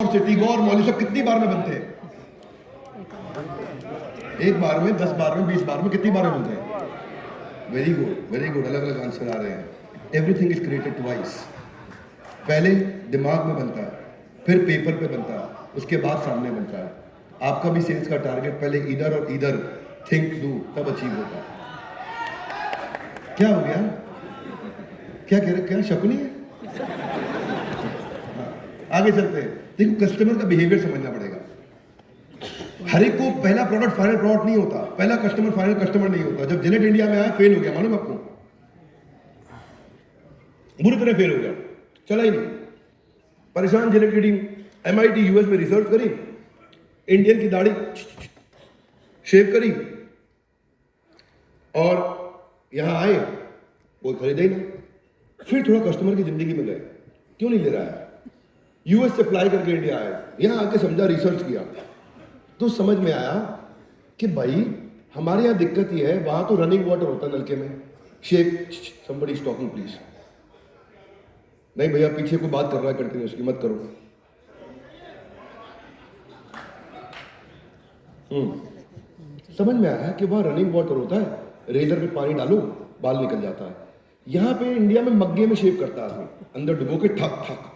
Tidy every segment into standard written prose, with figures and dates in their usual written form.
City गौर मौली सब कितनी बार में बनते हैं? एक बार में, 10 बार में, 20 बार में, कितनी बार में बनते हैं? Very good, very good. अलग अलग आंसर आ रहे हैं। Everything is created twice. पहले दिमाग में बनता है, फिर पेपर पे बनता है, उसके बाद सामने बनता है। आपका भी सेल्स का टारगेट पहले इधर और इधर थिंक डू तब अचीव होता है। क्या हो गया? क्या कह रहे? क्या शकुनी है? आगे चलते हैं। देखो, कस्टमर का बिहेवियर समझना पड़ेगा। हर एक को पहला प्रोडक्ट फाइनल प्रोडक्ट नहीं होता, पहला कस्टमर फाइनल कस्टमर नहीं होता। जब जिलेट इंडिया में आया फेल हो गया, मालूम आपको? बुरी तरह फेल हो गया, चला ही नहीं। परेशान जिलेट की टीम MIT US में रिसर्च करी, इंडियन की दाढ़ी शेव करी और यहां आए, कोई खरीदा ही ना। फिर थोड़ा कस्टमर की जिंदगी में गए, क्यों नहीं ले रहा है? US से फ्लाई करके इंडिया आए, यहां आके समझा, रिसर्च किया तो समझ में आया कि भाई हमारे यहाँ दिक्कत ये है, वहां तो रनिंग वाटर होता है नलके में, shake somebody is talking please. नहीं भैया, पीछे को बात कर रहा है कंटिन्यूसली, मत करो। समझ में आया कि वहां रनिंग वाटर होता है, रेजर पे पानी डालो बाल निकल जाता है। यहाँ पे इंडिया में मग्गे में शेव करता है आदमी, अंदर डुबो के ठक ठक।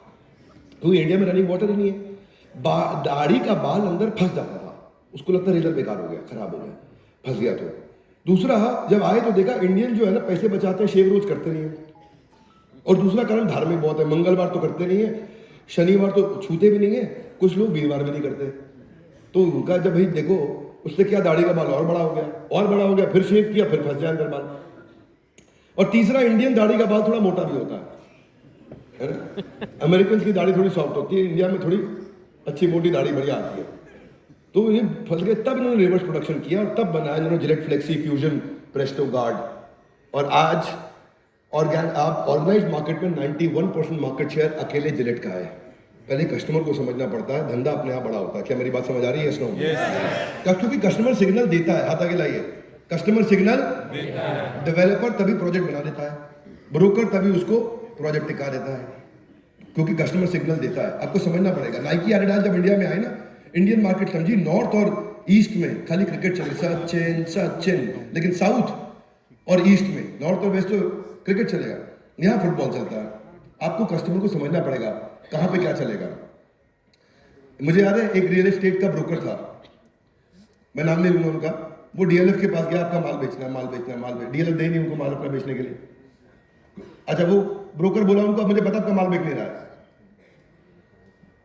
तो इंडिया में रनिंग वाटर ही नहीं है, दाढ़ी का बाल अंदर फंस जाता था, उसको लगता रेजर बेकार हो गया, खराब हो गया, फंस गया। तो दूसरा, जब आए तो देखा इंडियन जो है ना पैसे बचाते हैं, शेव रोज करते नहीं है। और दूसरा कारण धार्मिक बहुत है, मंगलवार तो करते नहीं है, शनिवार तो छूते भी नहीं है, कुछ लोग वीरवार भी नहीं करते। तो उनका जब भाई देखो, उससे क्या दाढ़ी का बाल और बड़ा हो गया, और बड़ा हो गया, फिर शेव किया, फिर फंस जाए अंदर बाल। और तीसरा, इंडियन दाढ़ी का बाल थोड़ा मोटा भी होता है ना? अमेरिकन की दाढ़ी थोड़ी सॉफ्ट होती है, इंडिया में थोड़ी अच्छी मोटी दाढ़ी बढ़िया आती है। तो ये फंस गए, तब इन्होंने रिवर्स प्रोडक्शन किया और तब बनाया इन्होंने Gillette flexi fusion Presto guard. और आज आप ऑर्गेनाइज मार्केट में 91% मार्केट शेयर अकेले जिलेट का है। पहले कस्टमर को समझना पड़ता है, धंधा अपने आप बड़ा होता है। क्या मेरी बात समझ आ रही है? क्योंकि कस्टमर सिग्नल देता है, हाथ आगे लाइए। कस्टमर सिग्नल, डेवलपर तभी प्रोजेक्ट बना देता है, ब्रोकर तभी उसको प्रोजेक्ट टिका देता है, क्योंकि कस्टमर सिग्नल देता है। आपको समझना पड़ेगा। नाइकी एडिडास जब इंडिया में आए ना, इंडियन मार्केट समझी, नॉर्थ और ईस्ट में खाली क्रिकेट चले, सचिन, लेकिन साउथ और ईस्ट में, नॉर्थ और वेस्ट तो क्रिकेट चलेगा, यहाँ फुटबॉल चलता है। आपको कस्टमर को समझना पड़ेगा कहाँ पे क्या चलेगा। मुझे याद है, एक रियल एस्टेट का ब्रोकर था, मैं नाम नहीं लूंगा उनका। वो DLF के पास गया, आपका माल बेचना है, माल बेचना है, माल बेचना। DLF दे नहीं उनको माल अपना बेचने के लिए। अच्छा, वो ब्रोकर बोला उनको, मुझे पता आपका माल बिक नहीं रहा है।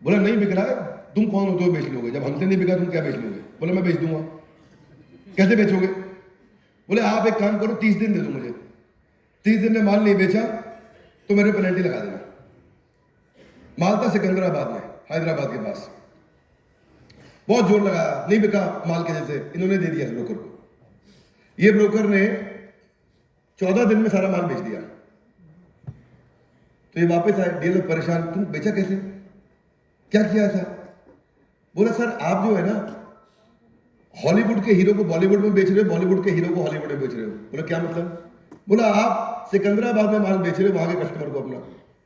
बोला नहीं बिक रहा है, तुम कौन हो तो बेच लोगे? जब हमसे नहीं बिका तुम क्या बेच लोगे? बोला मैं बेच दूंगा। कैसे बेचोगे? बोले आप एक काम करो, 30 दिन दे दो मुझे, 30 दिन में माल नहीं बेचा तो मेरे पेनल्टी लगा देना। माल था सिकंदराबाद में, हैदराबाद के पास। बहुत जोर लगाया, नहीं बिका माल के जैसे, इन्होंने दे दिया ब्रोकर को। ये ब्रोकर ने 14 दिन में सारा माल बेच दिया। तो ये वापस आए, DLF परेशान, तुम बेचा कैसे, क्या किया था? बोला सर आप जो है ना, हॉलीवुड के हीरो को बॉलीवुड में बेच रहे हो, बॉलीवुड के हीरो को हॉलीवुड में बेच रहे हो। बोला क्या मतलब? बोला आप सिकंदराबाद में माल बेच रहे हो वहां के कस्टमर को अपना,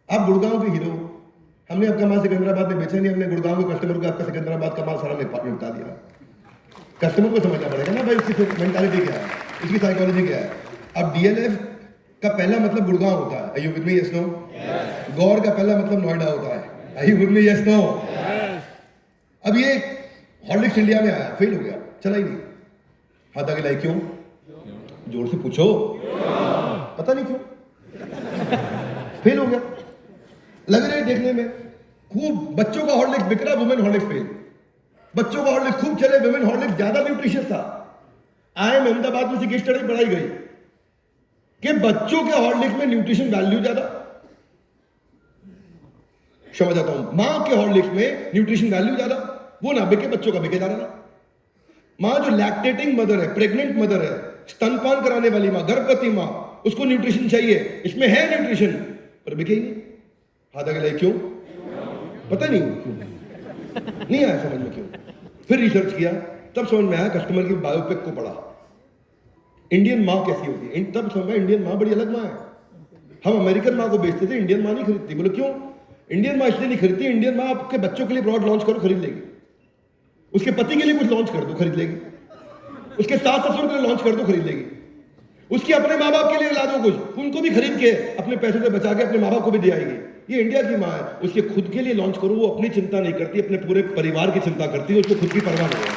आप गुड़गांव के हीरो, हमने आपका माल सिकंदराबाद में बेचा नहीं, हमने गुड़गांव के कस्टमर को आपका सिकंदराबाद का माल सारा निपटा दिया। कस्टमर को समझना पड़ेगा ना भाई, उसकी मेंटालिटी क्या है, उसकी साइकोलॉजी क्या है। अब DLF का पहला मतलब गुड़गांव होता है, are you with me? Yes no? गौर का पहला मतलब नोएडा होता है, are you with me? Yes no? अब ये हॉर्लिक्स इंडिया में आया, फेल हो गया, चला ही नहीं। हाथ आगे लाई, क्यों? जोर से पूछो, पता नहीं क्यों फेल हो गया। लग रहा है देखने में खूब, बच्चों का हॉर्लिक्स बिक रहा, वुमेन हॉर्लिक्स फेल। बच्चों का हॉर्लिक्स खूब चले, वुमेन हॉर्लिक्स ज्यादा न्यूट्रिशियस था। IIM अहमदाबाद में से केस स्टडी पढ़ाई गई कि बच्चों के हॉर्लिक्स में न्यूट्रिशन वैल्यू ज्यादा। समझ आता हूं, मां के हॉर्लिक्स में न्यूट्रिशन वैल्यू ज्यादा, वो ना बिके, बच्चों का बिके जा रहा। मां जो लैक्टेटिंग मदर है, प्रेग्नेंट मदर है, स्तनपान कराने वाली मां, गर्भवती मां, उसको न्यूट्रिशन चाहिए, इसमें है न्यूट्रिशन, पर बिके ही नहीं। हाथ आगे लाइए, क्यों? पता नहीं क्यों, नहीं आया समझ में क्यों। फिर रिसर्च किया, तब समझ में आया, कस्टमर की बायोपिक को पढ़ा, इंडियन मां कैसी होती है, तब समझ में इंडियन मां बड़ी अलग मां है। हम अमेरिकन मां को बेचते थे, इंडियन मां नहीं खरीदती। बोले क्यों? इंडियन माँ इसलिए नहीं खरीदती, इंडियन माँ आपके बच्चों के लिए प्रोडक्ट लॉन्च करो खरीद लेगी, उसके पति के लिए कुछ लॉन्च कर दो खरीद लेगी, उसके सास ससुर के लिए लॉन्च कर दो खरीद लेगी, उसके अपने माँ बाप के लिए ला दो कुछ, उनको भी खरीद के अपने पैसे से बचा के अपने माँ बाप को भी दे आएगी। ये इंडिया की माँ है, उसके खुद के लिए लॉन्च करो, वो अपनी चिंता नहीं करती, अपने पूरे परिवार की चिंता करती है, उसको खुद की परवाह नहीं है।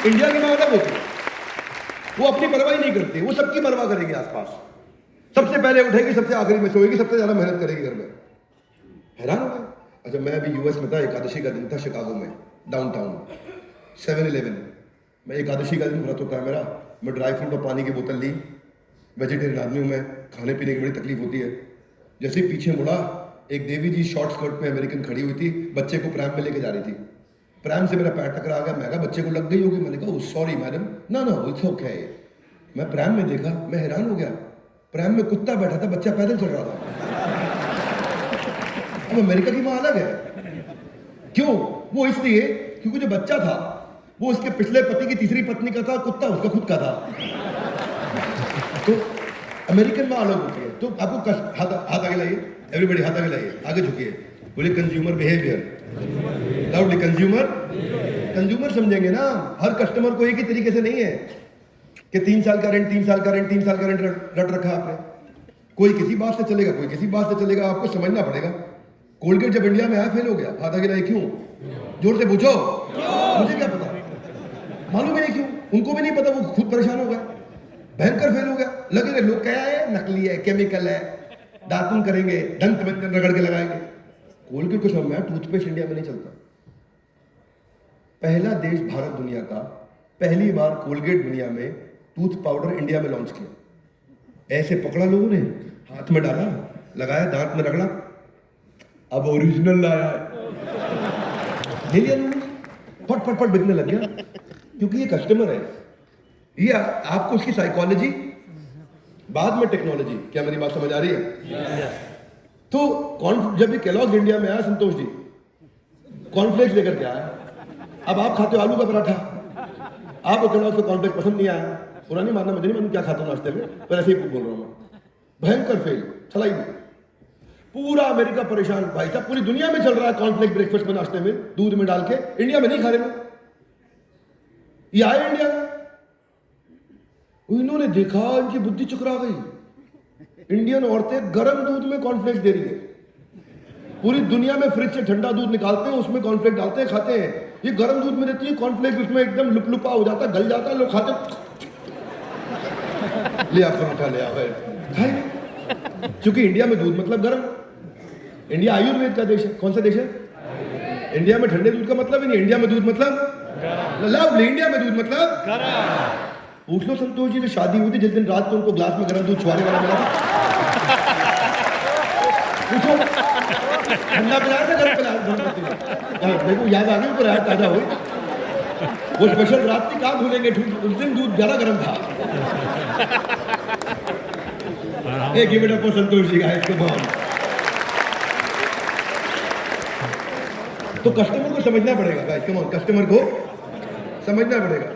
इंडिया की माँ अलग होती है, वो अपनी परवाह ही नहीं करती, वो सबकी परवाह करेगी आसपास, सबसे पहले उठेगी, सबसे आखिरी में सोएगी, सबसे ज्यादा मेहनत करेगी घर में। हैरान हो गए। अच्छा, मैं अभी यूएस में था, एकादशी का दिन था शिकागो में, डाउनटाउन 7-Eleven। मैं एकादशी का दिन व्रत होता है मेरा, मैं ड्राई फ्रूट और पानी की बोतल ली, वेजिटेरियन आदमी हूँ मैं, खाने पीने की बड़ी तकलीफ होती है। जैसे ही पीछे मुड़ा, एक देवी जी शॉर्ट स्कर्ट में अमेरिकन खड़ी हुई थी, बच्चे को प्रैम में लेके जा रही थी। प्रैम से मेरा पैर टकरा गया, मैं कहा बच्चे को लग गई होगी, मैंने कहा सॉरी मैडम, ना इट्स ओके। मैं प्रैम में देखा, मैं हैरान हो गया, प्रैम में कुत्ता बैठा था, बच्चा पैदल चल रहा था। अब अमेरिका की माँ अलग है, क्यों? वो इसलिए क्योंकि जो बच्चा था वो उसके पिछले पति की तीसरी पत्नी का था, कुत्ता उसका खुद का था। तो अमेरिकन माँ अलग होती है। तो आपको हाथ आगे लाइए, एवरीबॉडी हाथ आगे लाइए, आगे झुकिए, बोलिए कंज्यूमर बिहेवियर लाउडली। कंज्यूमर समझेंगे ना, हर कस्टमर को एक ही तरीके से नहीं है कि 3 साल का रेंट 3 साल का रेंट 3 साल का रेंट रट रखा आपने। कोई किसी बात से चलेगा, कोई किसी बात से चलेगा, आपको समझना पड़ेगा। कोलगेट जब इंडिया में आया फेल हो गया, हाथ आगे लाइए, क्यों? जोर से पूछो, मुझे क्या पता, मालूम ही नहीं क्यों, उनको भी नहीं पता, वो खुद परेशान हो गए, भयंकर फेल हो गया। लगे लोग क्या है, नकली है, केमिकल है, दातुन करेंगे, दंत मंजन रगड़ के लगाएंगे। कोलगेट को समझ में, टूथपेस्ट इंडिया में नहीं चलता। पहला देश भारत दुनिया का पहली बार कोलगेट दुनिया में टूथ पाउडर इंडिया में लॉन्च किया। ऐसे पकड़ा लोगों ने, हाथ में डाला, लगाया, दांत में रगड़ा, अब ओरिजिनल लाया है, ले लिया लोगों ने, फट फट फट बिकने लग गया, क्योंकि ये कस्टमर है। ये आपको उसकी साइकोलॉजी, बाद में टेक्नोलॉजी। क्या मेरी बात समझ आ रही है? तो जब भी केलॉग्स इंडिया में आया, संतोष जी कॉर्नफ्लेक्स लेकर के आया। अब आप खाते हो आलू का पराठा, आपको केलॉग्स का कॉर्नफ्लेक्स पसंद नहीं आया, पुरानी मानना मुझे नहीं, मैं क्या खाता हूँ नाश्ते में, पर ऐसे ही बोल रहा हूँ मैं। भयंकर फेल, चलाई नहीं, पूरा अमेरिका परेशान। भाई साहब, पूरी दुनिया में चल रहा है कॉर्नफ्लेक्स ब्रेकफास्ट में, नाश्ते में दूध में डाल के, इंडिया में नहीं खा रहे लोग। ये आए इंडिया में, इन्होंने देखा, इनकी बुद्धि चुकरा गई। इंडियन औरतें गर्म दूध में कॉर्नफ्लेक्स दे रही है, पूरी दुनिया में फ्रिज से ठंडा दूध निकालते हैं, उसमें कॉर्नफ्लेक्स डालते हैं, खाते हैं। ये गर्म दूध में देती है कॉर्नफ्लेक्स, उसमें एकदम लुपलुपा हो जाता है, गल जाता है, लोग खाते ले आप पराठा ले आओ, खाए नहीं। क्योंकि इंडिया में दूध मतलब गर्म, इंडिया आयुर्वेद का देश है। कौन सा देश है? इंडिया में ठंडे दूध का मतलब ही नहीं, इंडिया में दूध मतलब लाउडली, इंडिया में दूध मतलब गर्म। पूछ लो संतोष जी, जो शादी हुई थी जिस दिन रात को उनको ग्लास में गर्म दूध छुआने वाला मिला था, पूछो, ठंडा पिलाया था गर्म पिलाया? देखो याद आ गई उनको, रात ताजा हुई। वो स्पेशल रात की कहाँ भूलेंगे, उस दिन दूध ज्यादा गर्म था। Give it up for Santosh ji guys, come on. तो कस्टमर को समझना पड़ेगा गाइस, कम ऑन, कस्टमर को समझना पड़ेगा।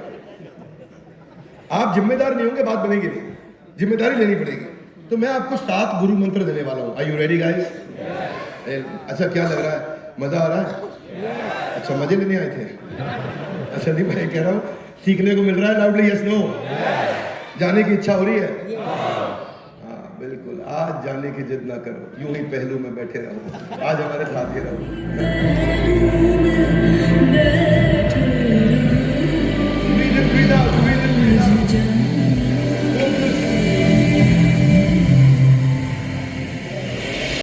आप जिम्मेदार नहीं होंगे, बात बनेगी नहीं, जिम्मेदारी लेनी पड़ेगी। तो मैं आपको 7 गुरु मंत्र देने वाला हूं। Are you ready guys? अच्छा, क्या लग रहा है, मजा आ रहा है? अच्छा, मजे लेने आए थे? अच्छा, नहीं, मैं कह रहा हूं सीखने को मिल रहा है। Loudly yes no? जाने की इच्छा हो रही है? हाँ बिल्कुल, आज जाने की जिद ना करो, यूं ही पहलू में बैठे रहो, आज हमारे साथ ही रहो।